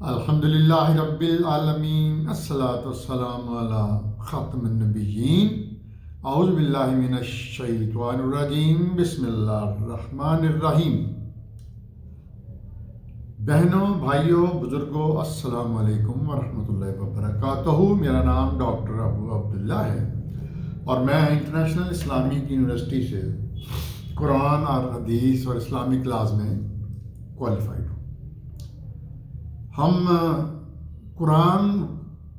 الحمدللہ رب العالمین، الصلاۃ والسلام علی خاتم النبیین، اعوذ باللہ من الشیطان الرجیم، بسم اللہ الرحمن الرحیم۔ بہنوں، بھائیوں، بزرگوں، السلام علیکم ورحمۃ اللہ وبرکاتہ۔ میرا نام ڈاکٹر ابو عبداللہ ہے اور میں انٹرنیشنل اسلامک یونیورسٹی سے قرآن اور حدیث اور اسلامک کلاس میں کوالیفائڈ ہوں۔ ہم Quran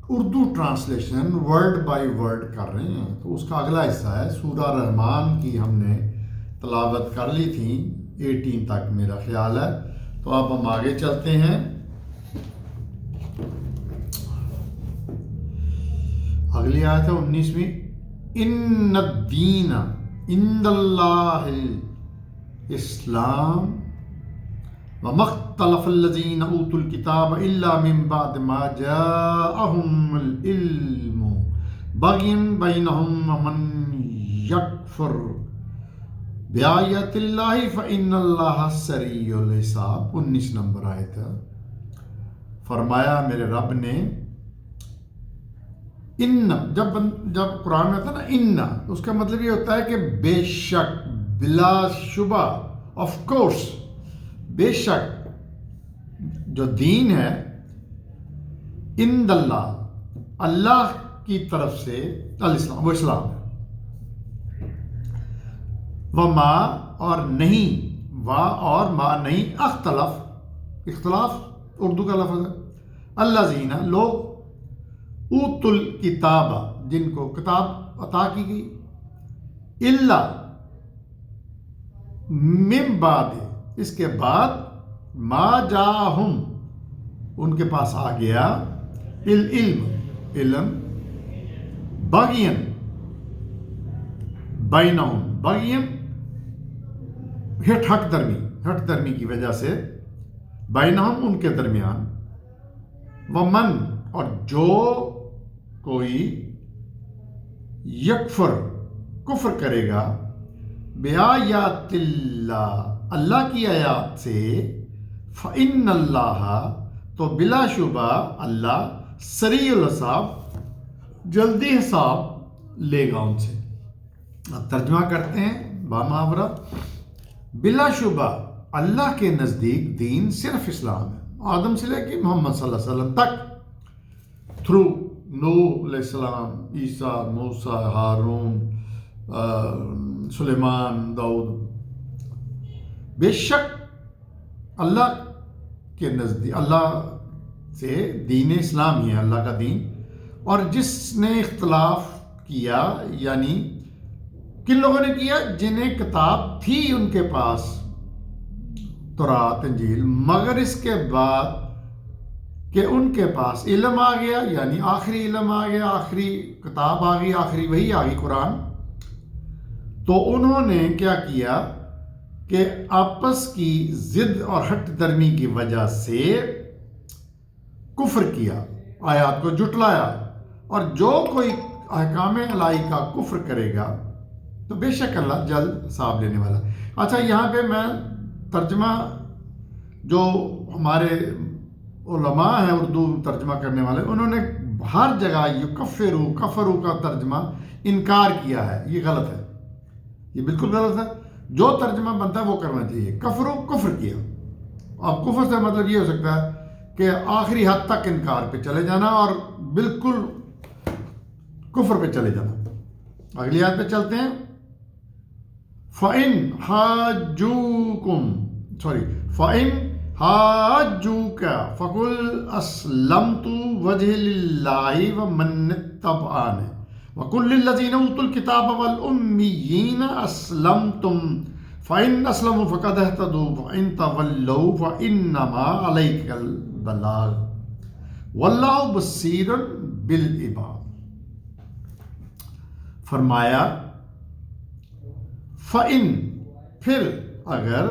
Urdu translation word by word کر رہے ہیں، تو اس کا اگلا حصہ ہے سورہ رحمان کی ہم نے تلاوت کر لی تھی 18 تک میرا خیال ہے، تو اب ہم آگے چلتے ہیں۔ اگلی آیت ہے 19ویں، ان الدین عند اللہ الاسلام وما اختلف الذین اوتوا الکتاب الا من بعد ما جاءهم العلم بغیا بینہم ومن یکفر بآیات اللہ فإن اللہ سریع الحساب۔ 19 نمبر آیت ہے۔ فرمایا میرے رب نے ان، جب قرآن میں آتا ہے نا ان، اس کا مطلب یہ ہوتا ہے کہ بے شک، بلا شبہ، آف کورس، بے شک جو دین ہے عند اللہ، اللہ کی طرف سے، الاسلام، وہ اسلام ہے۔ وما، اور نہیں، وا اور ما نہیں، اختلاف اردو کا لفظ ہے، الذین، لوگ، اوت الکتاب، جن کو کتاب عطا کی گئی، الا، من بعد، اس کے بعد، ما جاہم، ان کے پاس آ گیا، علم، بغین بینہم، بغین ہٹ درمی کی وجہ سے، بینہم، ان کے درمیان، ومن، اور جو کوئی، یکفر، کفر کرے گا، بآیات اللہ، اللہ کی آیات سے، فإن اللہ، تو بلا شبہ اللہ، سریع الحساب، جلدی حساب لے گا ان سے۔ اب ترجمہ کرتے ہیں بامحاورہ۔ بلا شبہ اللہ کے نزدیک دین صرف اسلام ہے، آدم سے لے کے محمد صلی اللہ علیہ وسلم تک، تھرو نوح علیہ السلام، عیسیٰ، موسیٰ، ہارون، سلیمان، داؤد، بے شک اللہ کے نزدیک، اللہ سے دین اسلام ہی ہے اللہ کا دین۔ اور جس نے اختلاف کیا، یعنی کن لوگوں نے کیا؟ جنہیں کتاب تھی ان کے پاس، تورات، انجیل، مگر اس کے بعد کہ ان کے پاس علم آ گیا، یعنی آخری علم آ گیا، آخری کتاب آ گئی، آخری وحی آ گئی، قرآن، تو انہوں نے کیا کیا کہ آپس کی ضد اور ہٹ درمی کی وجہ سے کفر کیا، آیات کو جھٹلایا، اور جو کوئی احکام الہی کا کفر کرے گا تو بے شک اللہ جلد حساب لینے والا۔ اچھا، یہاں پہ میں ترجمہ، جو ہمارے علماء ہیں اردو ترجمہ کرنے والے، انہوں نے ہر جگہ کفرو کا ترجمہ انکار کیا ہے، یہ غلط ہے، یہ بالکل غلط ہے۔ جو ترجمہ بنتا ہے وہ کرنا چاہیے۔ کفر کیا، اب کفر سے مطلب یہ ہو سکتا ہے کہ آخری حد تک انکار پہ چلے جانا اور بالکل کفر پہ چلے جانا۔ اگلی آیت پہ چلتے ہیں۔ فَإِنْ حَاجُّوكَ فَقُلْ أَسْلَمْتُ وَجْهِيَ لِلَّهِ وَمَنِ اتَّبَعَنِي وَقُلْ لِلَّذِينَ أُوتُوا الْكِتَابَ وَالْأُمِّيِّينَ أَسْلَمْتُمْ فَإِنْ أَسْلَمُوا فَقَدِ اهْتَدَوْا وَإِنْ تَوَلَّوْا فَإِنَّمَا عَلَيْكَ الْبَلَاغُ وَاللَّهُ بَصِيرٌ بِالْعِبَادِ۔ فرمایا فَإِنْ، پھر، اگر،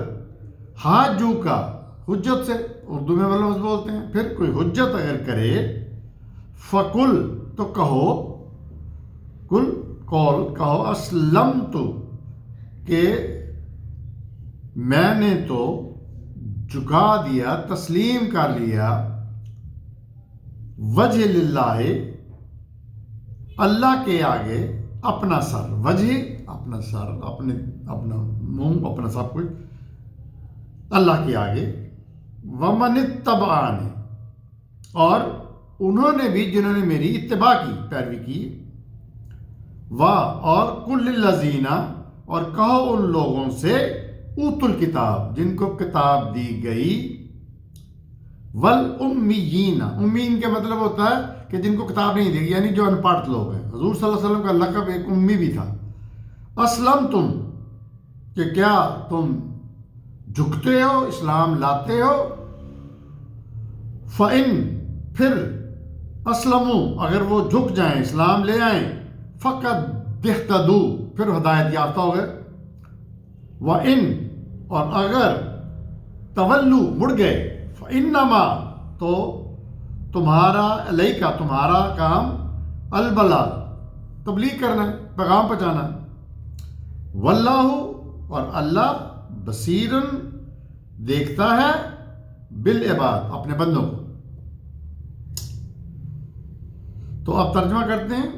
حاجو کا، حجت سے اردو میں لفظ بولتے ہیں، پھر کوئی حجت اگر کرے، فَقُل، تو کہو، کہو، اسلمت، کہ میں نے تو جھکا دیا، تسلیم کر لیا، وجہ للہ، اللہ کے آگے اپنا سر، وجہ اپنا سر، اپنا منہ، اپنا سب کچھ اللہ کے آگے، ومن اتبعانی، اور انہوں نے بھی جنہوں نے میری اتباع کی، پیروی کی، اور کل الذین، اور کہو ان لوگوں سے، اوت الکتاب، جن کو کتاب دی گئی، والامیین، امین کا مطلب ہوتا ہے کہ جن کو کتاب نہیں دی گئی، یعنی جو ان پڑھ لوگ ہیں۔ حضور صلی اللہ علیہ وسلم کا لقب ایک امی بھی تھا۔ اسلم تم، کہ کیا تم جھکتے ہو، اسلام لاتے ہو، فَإِن، پھر، اسلموا، اگر وہ جھک جائیں، اسلام لے آئیں، فقد اہتدوا، پھر ہدایت یافتہ ہو گئے، وَإِن، اور اگر تولوا، مڑ گئے، فَإِنَّمَا، تو تمہارا، علیکہ، تمہارا کام، البلاغ، تبلیغ کرنا، پیغام پہنچانا، واللہ، اور اللہ، بصیرن، دیکھتا ہے، بالعباد، اپنے بندوں کو۔ تو اب ترجمہ کرتے ہیں،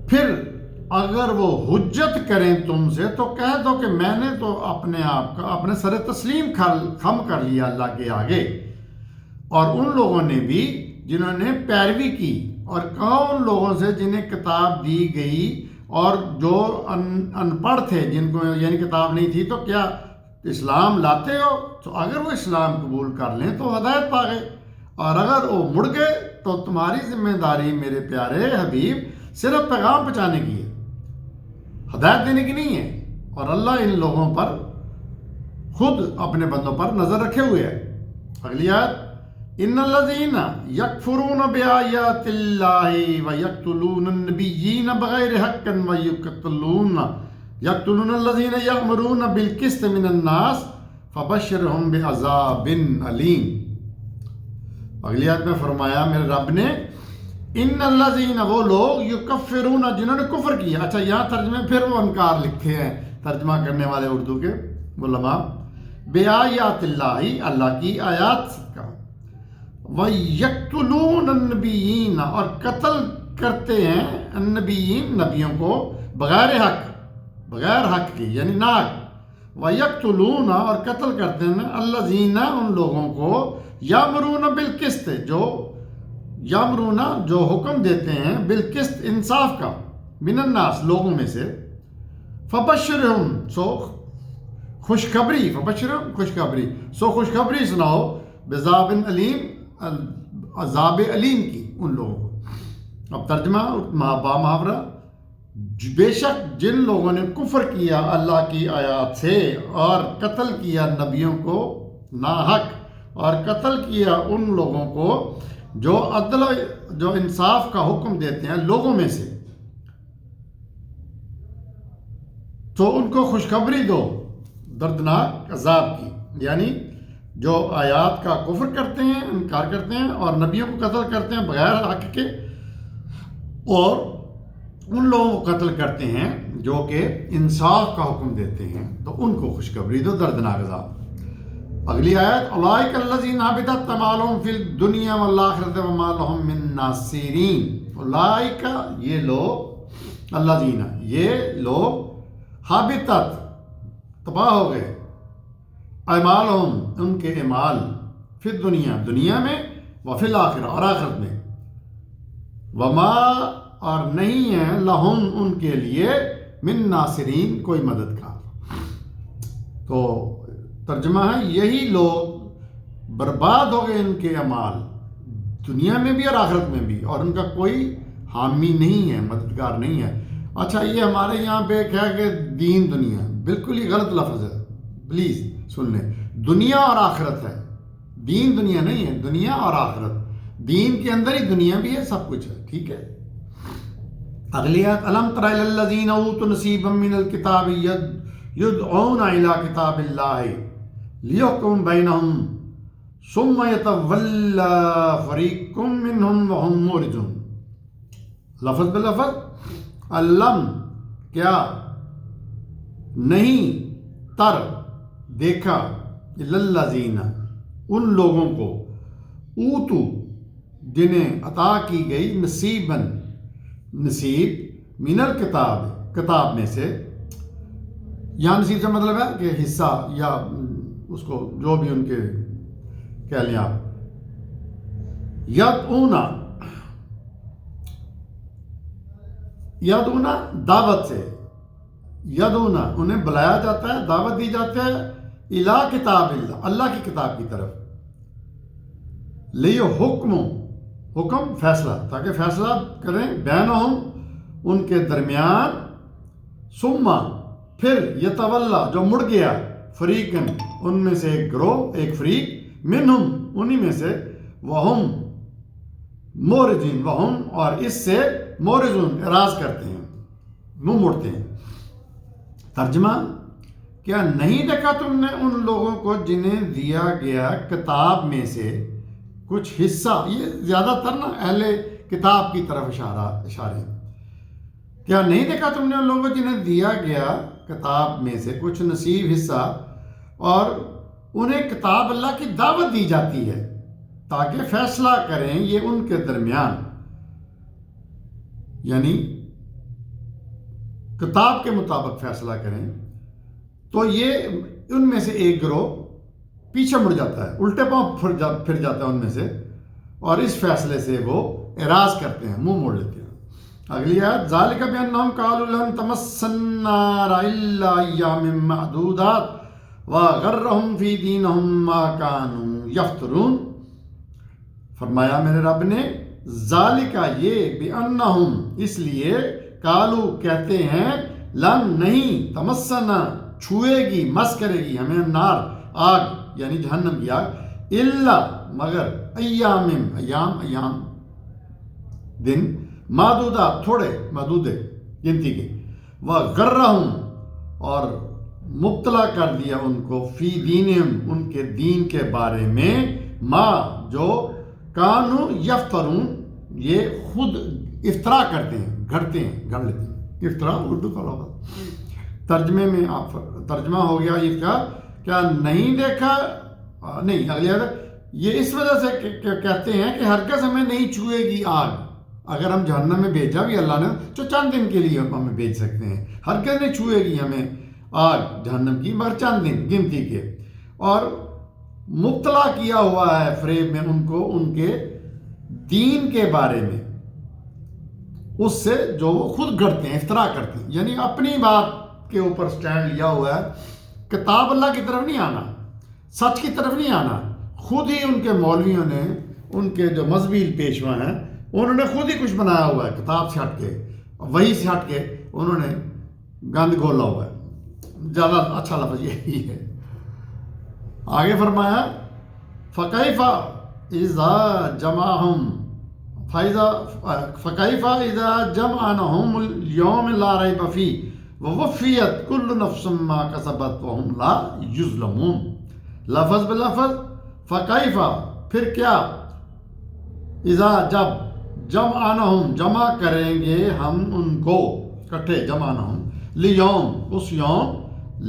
پھر اگر وہ حجت کریں تم سے تو کہہ دو کہ میں نے تو اپنے آپ کا، اپنے سر تسلیم خم کر لیا اللہ کے آگے، اور ان لوگوں نے بھی جنہوں نے پیروی کی، اور کہو ان لوگوں سے جنہیں کتاب دی گئی اور جو ان پڑھ تھے، جن کو یعنی کتاب نہیں تھی، تو کیا اسلام لاتے ہو؟ تو اگر وہ اسلام قبول کر لیں تو ہدایت پا گئے، اور اگر وہ مڑ گئے تو تمہاری ذمہ داری میرے پیارے حبیب صرف پیغام پہنچانے کی ہے، ہدایت دینے کی نہیں ہے، اور اللہ ان لوگوں پر خود اپنے بندوں پر نظر رکھے ہوئے ہے۔ اگلی آیت، ان الذین یکفرون بآیات اللہ ویقتلون النبیین بغیر حق یقتلون الذین یأمرون بالقسط من الناس فبشرہم بعذاب علیم۔ اگلی آیت میں فرمایا میرے رب نے، ان الذین، وہ لوگ، یکفرون، جنہوں نے کفر کیا۔ اچھا، یہاں ترجمے پھر وہ انکار لکھتے ہیں ترجمہ کرنے والے اردو کے علماء، بآیات اللہ، اللہ کی آیات کا، وَيَقْتُلُونَ النَّبِيِّينَ، اور قتل کرتے ہیں النبیین، نبیوں کو، بغیر حق کی، یعنی ناحق، وَيَقْتُلُونَ، اور قتل کرتے ہیں الَّذِينَ، ان لوگوں کو، یَأْمُرُونَ بِالْقِسْطِ، جو حکم دیتے ہیں، بالقسط، انصاف کا، من الناس، لوگوں میں سے، فبشرہم، سو خوشخبری، فبشرہم، خوشخبری، سو خوشخبری سناؤ، بعذاب علیم، عذاب علیم کی ان لوگوں کو۔ اب ترجمہ با محاورہ، بے شک جن لوگوں نے کفر کیا اللہ کی آیات سے، اور قتل کیا نبیوں کو ناحق، اور قتل کیا ان لوگوں کو جو عدل، جو انصاف کا حکم دیتے ہیں لوگوں میں سے، تو ان کو خوشخبری دو دردناک عذاب کی، یعنی جو آیات کا کفر کرتے ہیں، انکار کرتے ہیں، اور نبیوں کو قتل کرتے ہیں بغیر حق کے، اور ان لوگوں کو قتل کرتے ہیں جو کہ انصاف کا حکم دیتے ہیں، تو ان کو خوشخبری دو دردناک عذاب۔ اگلی آیت، اولئک الذین حبطت اعمالہم فی الدنیا والآخرۃ وما لہم من ناصرین۔ اولئک، یہ لوگ، الذین، یہ لوگ، حبطت، تباہ ہو گئے، اعمالہم، ان کے اعمال، فی الدنیا، دنیا میں، وفی الآخرہ، اور آخرت میں، وما، اور نہیں ہے، لہم، ان کے لیے، من ناصرین، کوئی مددگار۔ تو ترجمہ ہے، یہی لوگ برباد ہو گئے، ان کے اعمال دنیا میں بھی اور آخرت میں بھی، اور ان کا کوئی حامی نہیں ہے، مددگار نہیں ہے۔ اچھا، یہ ہمارے یہاں پہ ایک ہے کہ دین دنیا، بالکل ہی غلط لفظ ہے، پلیز سن لیں، دنیا اور آخرت ہے، دین دنیا نہیں ہے، دنیا اور آخرت، دین کے اندر ہی دنیا بھی ہے، سب کچھ ہے، ٹھیک ہے۔ اگلی آیت، الم تر الی الذین اوتوا نصیبا من الکتاب یدعون الی کتاب اللہ لیحکم بینہم ثم یتولی فریق منہم وہم معرضون۔ لفظ بلفظ، علم، کیا، نہیں، تر، دیکھا، الذین، ان لوگوں کو، اوتو جنہیں عطا کی گئی نصیباً نصیب من الکتاب کتاب میں سے. یہاں نصیب سے مطلب ہے کہ حصہ یا اس کو جو بھی ان کے کہہ لیں آپ. یدعونا دعوت سے، یدعونا انہیں بلایا جاتا ہے، دعوت دی جاتی ہے الی کتاب اللہ اللہ کی کتاب کی طرف. حکم فیصلہ تاکہ فیصلہ کریں بینہم ان کے درمیان. ثم پھر یتولا جو مڑ گیا فریقن ان میں سے ایک گروہ ایک فریق منہم انہی میں سے وہم مورزین وہم اور اس سے مورزون اعراض کرتے ہیں منہ موڑتے ہیں. ترجمہ کیا نہیں دیکھا تم نے ان لوگوں کو جنہیں دیا گیا کتاب میں سے کچھ حصہ. یہ زیادہ تر نا اہل کتاب کی طرف اشارے. کیا نہیں دیکھا تم نے ان لوگوں کو جنہیں دیا گیا کتاب میں سے کچھ نصیب حصہ اور انہیں کتاب اللہ کی دعوت دی جاتی ہے تاکہ فیصلہ کریں یہ ان کے درمیان، یعنی کتاب کے مطابق فیصلہ کریں. تو یہ ان میں سے ایک گروہ پیچھے مڑ جاتا ہے، الٹے پاؤں پھر جاتا ہے ان میں سے، اور اس فیصلے سے وہ اعراض کرتے ہیں، منہ موڑ لیتے ہیں. اگلی آیت ذالک بانہم قالوا لن تمسنا النار الا ایاما معدودات وغرہم فی دینہم ما کانوا یفترون. فرمایا میرے رب نے ذالک یہ بانہم اس لیے قالوا کہتے ہیں لن نہیں تمسنا چھوئے گی مس کرے گی ہمیں نار آگ یعنی جہنم کی آگ الا مگر ایام دن معدودات تھوڑے محدودے گنتی کے وغرہم اور مبتلا کر دیا ان کو فی دینہم ان کے دین کے بارے میں ما جو کانو یفترون یہ خود افطرا کرتے ہیں گھڑتے ہیں گھڑ لیتے ہیں. افطرا اردو کا لفظ ترجمے میں ترجمہ ہو گیا اس کا کیا نہیں دیکھا نہیں اگلی یہ اس وجہ سے کہتے ہیں کہ ہرگز ہمیں نہیں چھوئے گی آگ. اگر ہم جہنم میں بھیجا بھی اللہ نے تو چند دن کے لیے ہمیں بھیج سکتے ہیں، ہرگز نہیں چھوئے گی ہمیں آگ جہنم کی مگر چند دن گنتی کے. اور مبتلا کیا ہوا ہے فریب میں ان کو ان کے دین کے بارے میں اس سے جو وہ خود گھڑتے ہیں افطرا کرتے ہیں، یعنی اپنی بات کے اوپر سٹینڈ لیا ہوا ہے. کتاب اللہ کی طرف نہیں آنا، سچ کی طرف نہیں آنا. خود ہی ان کے مولویوں نے ان کے جو مذہبی پیشوا ہیں انہوں نے خود ہی کچھ بنایا ہوا ہے کتاب سے ہٹ کے، وہی سے ہٹ کے انہوں نے گند گھولا ہوا ہے. زیادہ اچھا لفظ یہی ہے. آگے فرمایا فکیف اذا جمعہم فکیف اذا جمعناہم اليوم لا ریب فیہ ووفیت کل نفس ما کسبت وہم لا یظلمون. لفظ بلفظ فکیف پھر کیا اذا جب جمعناہم جمع کریں گے ہم ان کو کٹھے جمعناہم لیوم اس یوم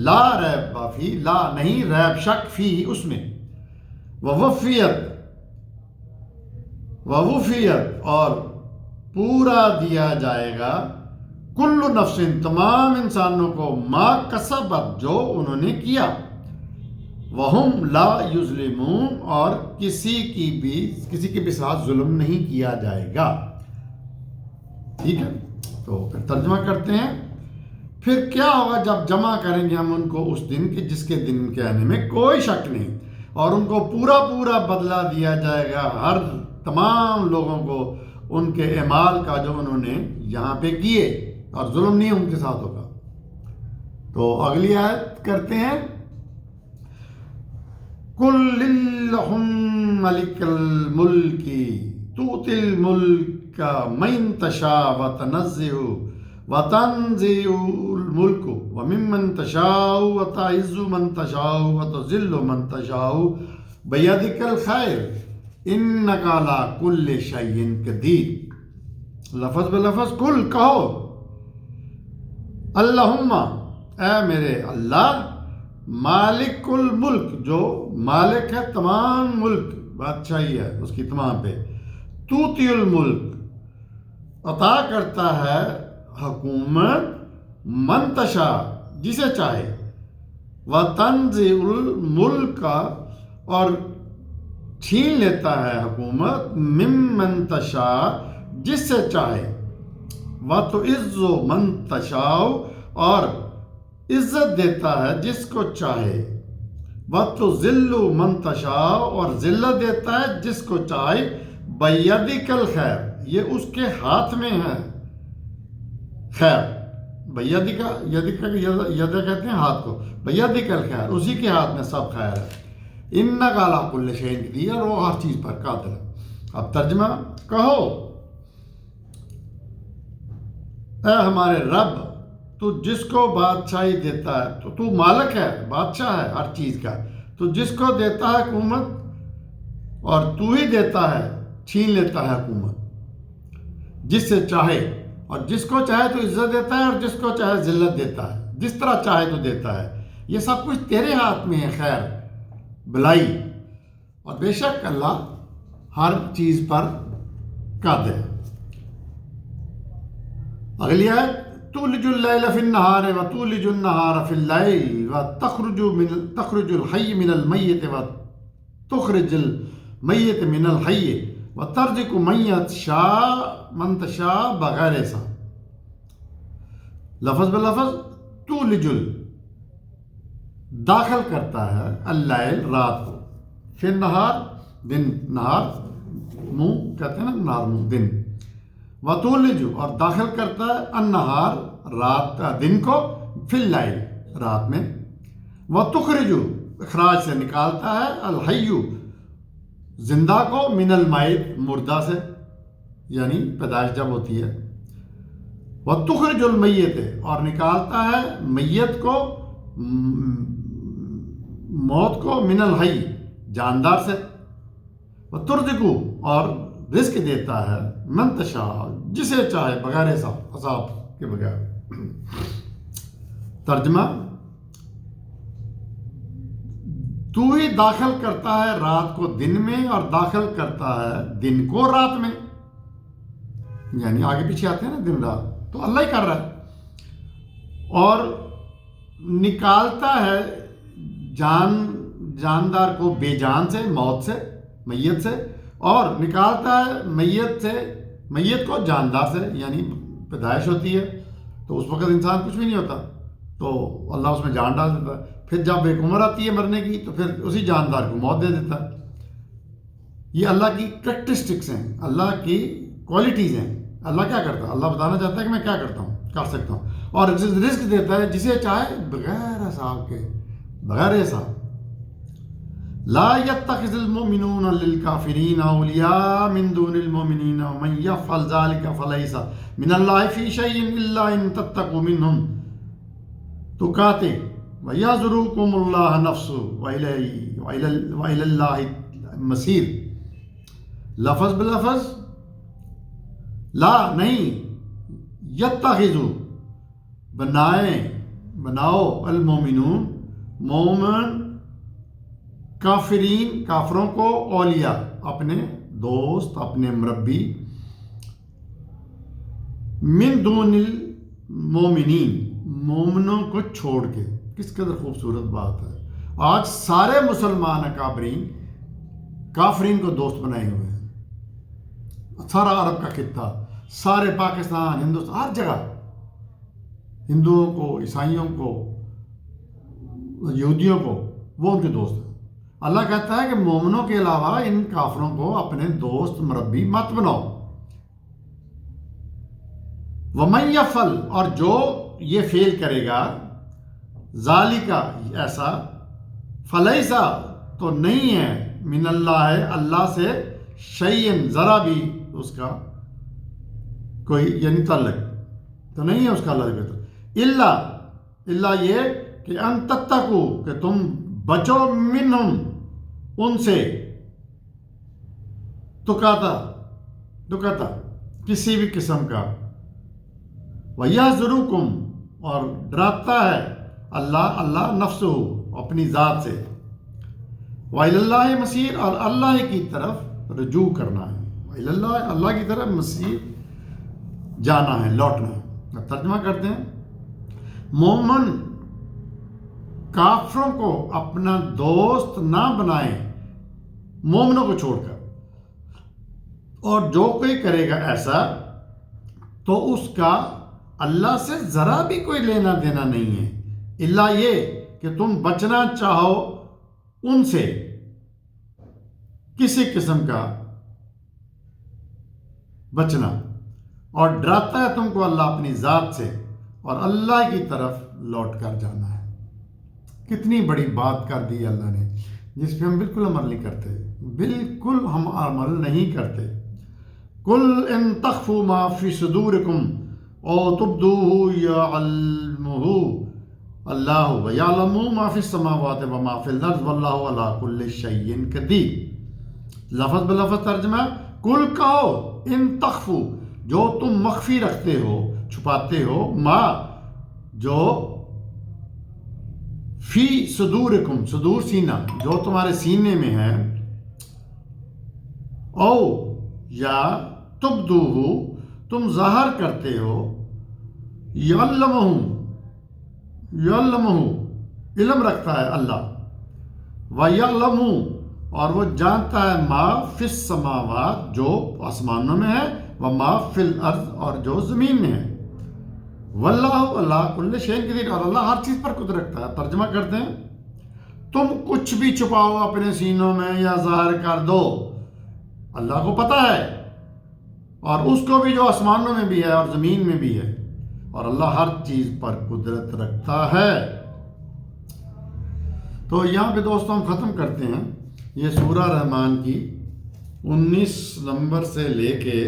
لا ریب فی لا نہیں ریب شک فی اس میں ووفیت اور پورا دیا جائے گا کل نفس تمام انسانوں کو ما کسبت جو انہوں نے کیا وہم لا یظلمون اور کسی کے بھی ساتھ ظلم نہیں کیا جائے گا. ٹھیک ہے، تو پھر ترجمہ کرتے ہیں. پھر کیا ہوگا جب جمع کریں گے ہم ان کو اس دن کے جس کے دن کے آنے میں کوئی شک نہیں، اور ان کو پورا بدلہ دیا جائے گا ہر تمام لوگوں کو ان کے اعمال کا جو انہوں نے یہاں پہ کیے، اور ظلم نہیں ان کے ساتھ ہوگا. تو اگلی آیت کرتے ہیں قُلِ اللَّهُمَّ مَلِكَ الْمُلْكِ تُؤْتِي الْمُلْكَ مَن تَشَاءُ وَتَنزِعُ الْمُلْكَ وَمِمَّن تَشَاءُ وَتُعِزُّ مَن تَشَاءُ وَتُذِلُّ مَن تَشَاءُ بِيَدِكَ الْخَيْرُ إِنَّكَ عَلَىٰ كُلِّ شَيْءٍ قَدِيرٌ. لفظ بلفظ کل کہو اللہم اے میرے اللہ مالک الملک، جو مالک ہے تمام ملک، بادشاہی ہے اس کی تمام پہ، توتی الملک، عطا کرتا ہے حکومت، منتشا جسے چاہے، وتنزع الملک اور چھین لیتا ہے حکومت، ممن تشاء جس سے چاہے، وتعز من تشاء اور عزت دیتا ہے جس کو چاہے، وتذل من تشاء اور ذلت دیتا ہے جس کو چاہے، بیدک الخیر یہ اس کے ہاتھ میں ہے خیر، بیدک ید کہتے ہیں ہاتھ کو، بیدک الخیر اسی کے ہاتھ میں سب خیر ہے، انک علی کل شیء قدیر اور وہ ہر چیز پر قادر ہے۔ اب ترجمہ کہو، اے ہمارے رب تو جس کو بادشاہی دیتا ہے، تو مالک ہے، بادشاہ ہے ہر چیز کا، تو جس کو دیتا ہے حکومت اور تو ہی دیتا ہے، چھین لیتا ہے حکومت جس سے چاہے، اور جس کو چاہے تو عزت دیتا ہے اور جس کو چاہے ذلت دیتا ہے، جس طرح چاہے تو دیتا ہے، یہ سب کچھ تیرے ہاتھ میں ہے خیر بلائی، اور بے شک اللہ ہر چیز پر قادر ہے۔ اگلی آیت، تولج اللیل فی النہار وتولج النہار فی اللیل وتخرج الحی من المیت وتخرج المیت من الحی وترزق من تشاء بغیر حساب۔ لفظ بلفظ تولج داخل کرتا ہے اللیل رات کو، فی النہار دن، نہار منہ کہتے ہیں نا، نہار منہ دن، وتولج اور داخل کرتا ہے النہار رات دن کو، فی اللیل رات میں، وتخرج اخراج سے نکالتا ہے الحی زندہ کو، من المیت مردہ سے، یعنی پیدائش جب ہوتی ہے، وتخرج المیت اور نکالتا ہے میت کو، موت کو، من الحی جاندار سے، وترزق اور رزق دیتا ہے من تشاء جسے چاہے بغیر حساب کے بغیر۔ ترجمہ، تو ہی داخل کرتا ہے رات کو دن میں اور داخل کرتا ہے دن کو رات میں، یعنی آگے پیچھے آتے ہیں نا دن رات، تو اللہ ہی کر رہا ہے، اور نکالتا ہے جاندار کو بے جان سے، موت سے، میت سے، اور نکالتا ہے میت کو جاندار سے، یعنی پیدائش ہوتی ہے تو اس وقت انسان کچھ بھی نہیں ہوتا، تو اللہ اس میں جان ڈال دیتا ہے، پھر جب ایک عمر آتی ہے مرنے کی تو پھر اسی جاندار کو موت دے دیتا ہے۔ یہ اللہ کی کریکٹرسٹکس ہیں، اللہ کی کوالٹیز ہیں۔ اللہ کیا کرتا ہے؟ اللہ بتانا چاہتا ہے کہ میں کیا کرتا ہوں، کر سکتا ہوں، اور رزق دیتا ہے جسے چاہے بغیر حساب کے، بغیر حساب۔ لا يتخذ المؤمنون للكافرين اولیاء من دون المؤمنین ومن يفعل ذلك فليس من الله في شيء الا ان تتقوا منهم تقاته ويحذركم الله نفسه والى الله المصير۔ لفظ بلفظ لا نہیں، یتخذو بناؤ، المومنون مومن، کافرین کافروں کو، اولیاء اپنے دوست، اپنے مربی، من دون المومنین مومنوں کو چھوڑ کے۔ کس قدر خوبصورت بات ہے، آج سارے مسلمان اکابرین کافرین کو دوست بنائے ہوئے ہیں، سارا عرب کا خطہ، سارے پاکستان، ہندوستان، ہر جگہ ہندوؤں کو، عیسائیوں کو، یہودیوں کو وہ ان کے دوست ہیں۔ اللہ کہتا ہے کہ مومنوں کے علاوہ ان کافروں کو اپنے دوست مربی مت بناؤ۔ وَمَن يَفْعَلْ اور جو یہ فعل کرے گا، ذَلِكَ ایسا، فَلَيْسَ تو نہیں ہے، من اللہ اللہ سے، شیئن ذرا بھی اس کا کوئی یعنی تعلق تو نہیں ہے اس کا اللہ کے طرف، اللہ یہ کہ ان تتقو کہ تم بچو، منہم ان سے، تقاتا کسی بھی قسم کا، وَيَحْذُرُكُمْ اور ڈراتا ہے اللہ نفسہ اپنی ذات سے، وَإِلَى اللَّهِ مصیر، اور اللہ کی طرف رجوع کرنا ہے، وَإِلَى اللَّهِ، اللہ کی طرف مصیر جانا ہے، لوٹنا ہے۔ اب ترجمہ کرتے ہیں، مومن کافروں کو اپنا دوست نہ بنائیں مومنوں کو چھوڑ کر، اور جو کوئی کرے گا ایسا تو اس کا اللہ سے ذرا بھی کوئی لینا دینا نہیں ہے، اللہ یہ کہ تم بچنا چاہو ان سے کسی قسم کا بچنا، اور ڈراتا ہے تم کو اللہ اپنی ذات سے، اور اللہ کی طرف لوٹ کر جانا ہے۔ کتنی بڑی بات کر دی اللہ نے، جس پہ ہم بالکل عمل نہیں کرتے، بالکل ہم عمل نہیں کرتے۔ قُلْ إِن تَخْفُوا مَا فِي صُدُورِكُمْ أَوْ تُبْدُوهُ يَعْلَمْهُ اللَّهُ وَيَعْلَمُ مَا فِي السَّمَاوَاتِ وَمَا فِي الْأَرْضِ وَاللَّهُ عَلَىٰ كُلِّ شَيْءٍ قَدِيرٌ۔ لفظ بلفظ ترجمہ، کل کہو، ان تخفو، جو تم مخفی رکھتے ہو، چھپاتے ہو، ما، جو فی صدورکم، صدور سینہ، جو تمہارے سینے میں ہے، او یا تبدوہ، تم ظاہر کرتے ہو، یعلمہ، یعلمہ، علم رکھتا ہے اللہ، ویعلم، اور وہ جانتا ہے ما فی السماوات، جو آسمانوں میں ہے، وما فی الارض، اور جو زمین میں ہے، واللہ، اللہ کل شیء قدیر، اور اللہ ہر چیز پر قدرت رکھتا ہے۔ ترجمہ کرتے ہیں، تم کچھ بھی چھپاؤ اپنے سینوں میں یا ظاہر کر دو، اللہ کو پتہ ہے، اور اس کو بھی جو آسمانوں میں بھی ہے اور زمین میں بھی ہے، اور اللہ ہر چیز پر قدرت رکھتا ہے۔ تو یہاں پہ دوستوں ہم ختم کرتے ہیں یہ سورہ رحمان کی 19 نمبر سے لے کے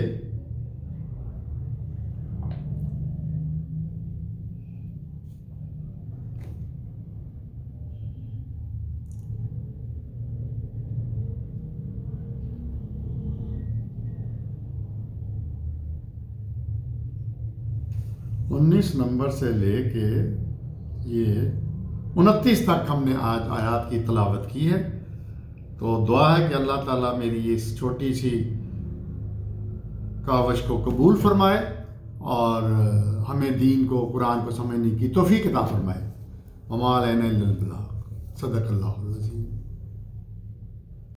19 نمبر سے لے کے یہ 29 تک ہم نے آج آیات کی تلاوت کی ہے۔ تو دعا ہے کہ اللہ تعالیٰ میری اس چھوٹی سی کاوش کو قبول فرمائے، اور ہمیں دین کو، قرآن کو سمجھنے کی توفیق عطا فرمائے۔ وما علینا الا البلاغ۔ صدق اللہ العظیم۔